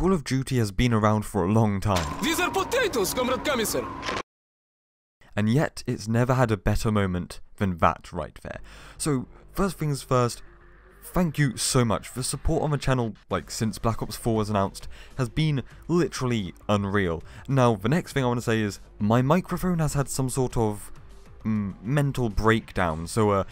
Call of Duty has been around for a long time. These are potatoes, Comrade Commissar. And yet, it's never had a better moment than that right there. So, first things first, thank you so much. The support on the channel, since Black Ops 4 was announced, has been literally unreal. Now, the next thing I want to say is, my microphone has had some sort of mental breakdown. So,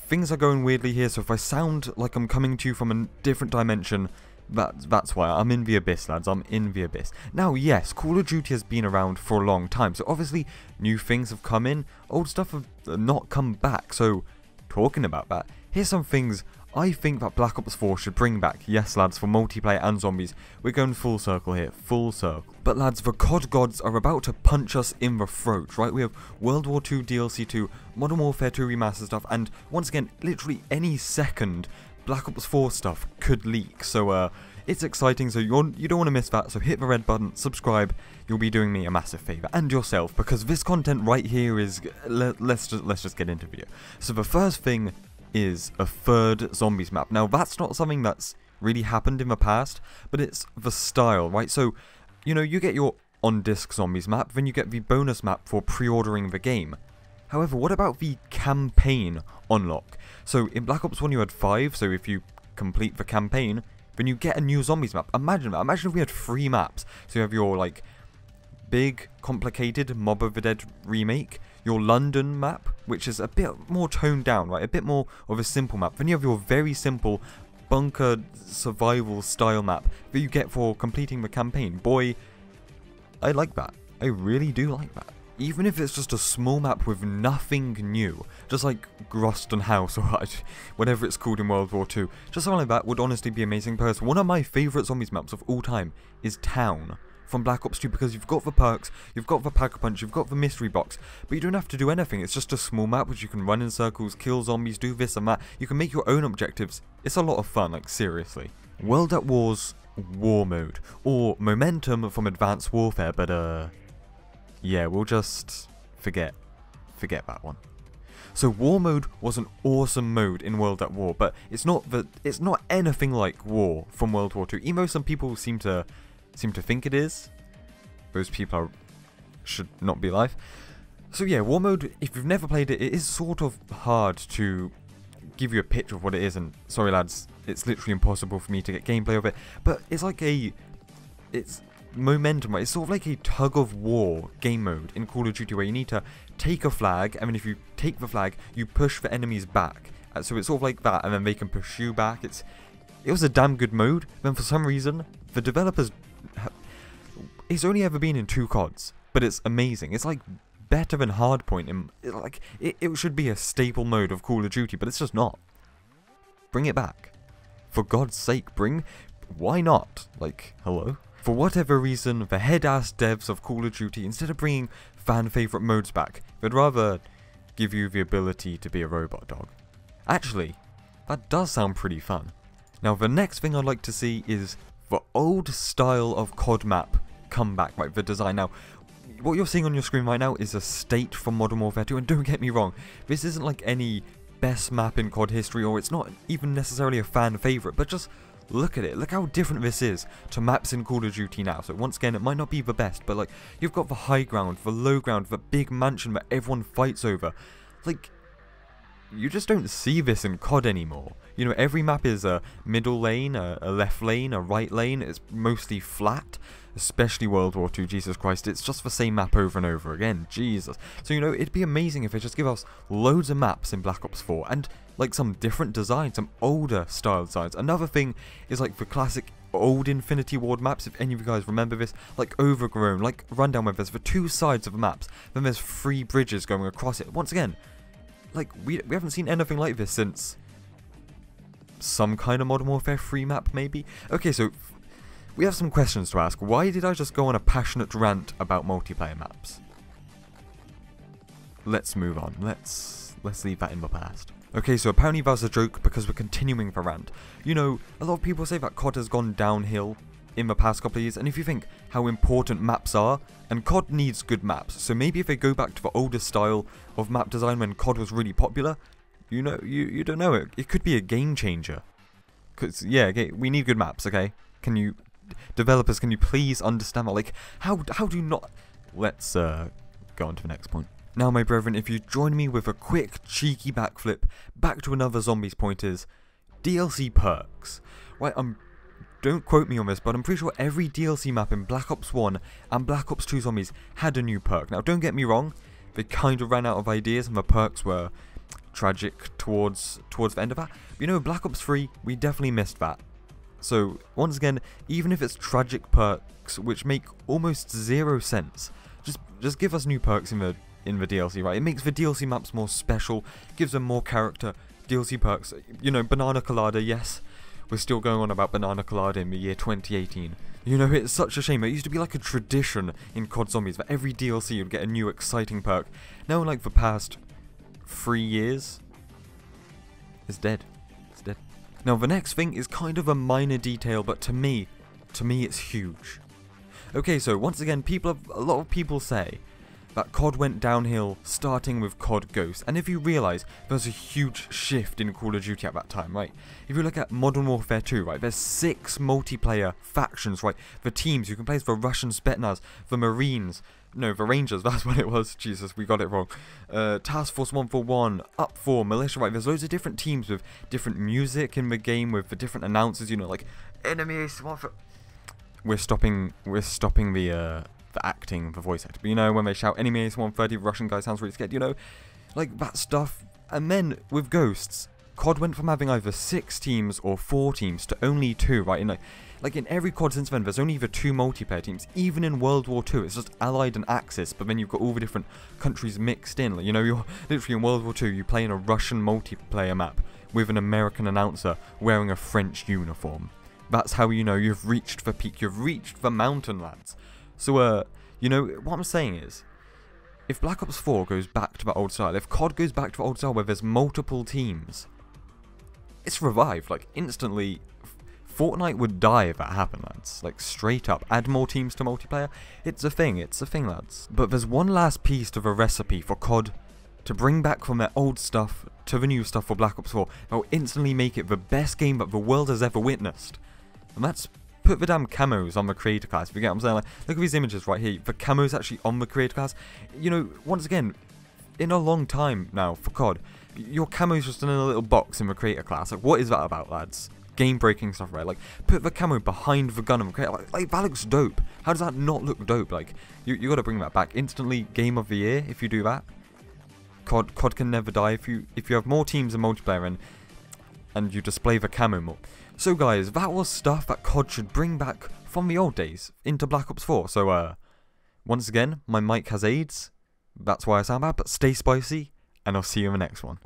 things are going weirdly here, so if I sound like I'm coming to you from a different dimension, that's why. I'm in the abyss, lads. I'm in the abyss. Now, yes, Call of Duty has been around for a long time, so obviously new things have come in, old stuff have not come back. So, talking about that, here's some things I think that Black Ops 4 should bring back. Yes, lads, for multiplayer and zombies. We're going full circle here, full circle. But lads, the COD gods are about to punch us in the throat, right? We have World War II DLC 2, Modern Warfare 2 remastered stuff, and once again, literally any second, Black Ops 4 stuff could leak. So it's exciting, so you don't want to miss that. So hit the red button, subscribe, you'll be doing me a massive favour, and yourself, because this content right here is, let's just get into the video. So the first thing is a third zombies map. Now that's not something that's really happened in the past, but it's the style, right? So, you know, you get your on-disc zombies map, then you get the bonus map for pre-ordering the game. However, what about the campaign unlock? So in Black Ops 1 you had 5, so if you complete the campaign, then you get a new zombies map. Imagine that. Imagine if we had 3 maps. So you have your, big, complicated Mob of the Dead remake, your London map, which is a bit more toned down, right? A bit more of a simple map. Then you have your very simple bunker survival style map that you get for completing the campaign. Boy, I like that. I really do like that. Even if it's just a small map with nothing new, just like Groston House or whatever it's called in World War II, just something like that would honestly be amazing. Person, one of my favourite zombies maps of all time is Town from Black Ops 2, because you've got the perks, you've got the Pack-a-Punch, you've got the mystery box, but you don't have to do anything. It's just a small map which you can run in circles, kill zombies, do this and that. You can make your own objectives. It's a lot of fun, seriously. World at War's War Mode, or Momentum from Advanced Warfare, but yeah, we'll just forget that one. So War Mode was an awesome mode in World at War, but it's not anything like War from World War II. Even though some people seem to think it is, those people should not be alive. So yeah, War Mode, if you've never played it, it is sort of hard to give you a picture of what it is, and sorry lads, it's literally impossible for me to get gameplay of it, but it's it's Momentum, right? It's sort of like a tug of war game mode in Call of Duty, where you need to take a flag, and then if you take the flag, you push the enemies back. So it's sort of like that, and then they can push you back. It was a damn good mode. Then for some reason, the developers, it's only ever been in 2 CODs, but it's amazing. It's better than Hardpoint. It should be a staple mode of Call of Duty, but it's just not. Bring it back. For God's sake, why not? Hello? For whatever reason, the head-ass devs of Call of Duty, instead of bringing fan-favourite modes back, they'd rather give you the ability to be a robot dog. Actually, that does sound pretty fun. Now, the next thing I'd like to see is the old style of COD map come back, right? The design. Now, what you're seeing on your screen right now is a state from Modern Warfare 2, and don't get me wrong, this isn't like any best map in COD history, or it's not even necessarily a fan-favourite, but just look at it. Look how different this is to maps in Call of Duty now. So once again, it might not be the best, but you've got the high ground, the low ground, the big mansion that everyone fights over. You just don't see this in COD anymore. You know, every map is a middle lane, a left lane, a right lane. It's mostly flat, especially World War II. Jesus Christ, it's just the same map over and over again. Jesus. So, you know, it'd be amazing if they just give us loads of maps in Black Ops 4, and some different designs, some older style designs. Another thing is the classic old Infinity Ward maps, if any of you guys remember this, Overgrown, Rundown, where there's the 2 sides of the maps, then there's 3 bridges going across it. Once again, we haven't seen anything like this since some kind of Modern Warfare 3 map, maybe? Okay, so we have some questions to ask. Why did I just go on a passionate rant about multiplayer maps? Let's move on. Let's leave that in the past. Okay, so apparently that was a joke because we're continuing the rant. You know, a lot of people say that COD has gone downhill in the past couple of years, and if you think how important maps are, and COD needs good maps, so maybe if they go back to the older style of map design when COD was really popular, you know, you don't know, it could be a game changer. Because, yeah, okay, we need good maps, okay? Can you developers, can you please understand that? Like, how do you not... Let's go on to the next point. Now, my brethren, if you join me with a quick, cheeky backflip back to another Zombies point is DLC perks. Right, don't quote me on this, but I'm pretty sure every DLC map in Black Ops 1 and Black Ops 2 Zombies had a new perk. Now, don't get me wrong, they kind of ran out of ideas and the perks were tragic towards the end of that. But, you know, Black Ops 3, we definitely missed that. So, once again, even if it's tragic perks, which make almost zero sense, just give us new perks in the DLC, right? It makes the DLC maps more special, gives them more character. DLC perks, you know, Banana Colada, yes, we're still going on about Banana Colada in the year 2018. You know, it's such a shame. It used to be like a tradition in COD Zombies that every DLC you'd get a new exciting perk. Now, like, the past 3 years, it's dead. It's dead. Now, the next thing is kind of a minor detail, but to me it's huge. Okay, so once again, a lot of people say that COD went downhill starting with COD Ghost, and if you realise there's a huge shift in Call of Duty at that time, right? If you look at Modern Warfare 2, right, there's 6 multiplayer factions, right? The teams, you can play as the Russian Spetsnaz, the Marines, no, the Rangers, that's what it was, Jesus, we got it wrong. Task Force 141, Up 4, Militia, right? There's loads of different teams with different music in the game, with the different announcers, you know, like, enemy is one for... We're stopping the acting, the voice actor, but you know, when they shout enemy ace 130, the Russian guy sounds really scared, you know, like that stuff. And then with Ghosts, COD went from having either 6 teams or 4 teams to only 2, right? And like in every COD since then, there's only either 2 multiplayer teams. Even in World War II, it's just Allied and Axis, but then you've got all the different countries mixed in. Like, you know, you're literally in World War II, you play in a Russian multiplayer map with an American announcer wearing a French uniform. That's how you know you've reached the peak, you've reached the mountain, lads. So, you know, what I'm saying is, if Black Ops 4 goes back to that old style, if COD goes back to the old style where there's multiple teams, it's revived, like, instantly. Fortnite would die if that happened, lads. Like, straight up. Add more teams to multiplayer. It's a thing, lads. But there's one last piece to the recipe for COD to bring back from their old stuff to the new stuff for Black Ops 4 that will instantly make it the best game that the world has ever witnessed. And that's put the damn camos on the creator class. If you get what I'm saying, like, look at these images right here. The camos actually on the creator class. You know, once again, in a long time now for COD, your camo's just in a little box in the creator class. Like, what is that about, lads? Game breaking stuff, right? Like, put the camo behind the gun and creator. Like that looks dope. How does that not look dope? Like, you got to bring that back. Instantly game of the year if you do that. COD can never die if you have more teams in multiplayer and you display the camo more. So guys, that was stuff that COD should bring back from the old days into Black Ops 4. So once again, my mic has AIDS. That's why I sound bad, but stay spicy, and I'll see you in the next one.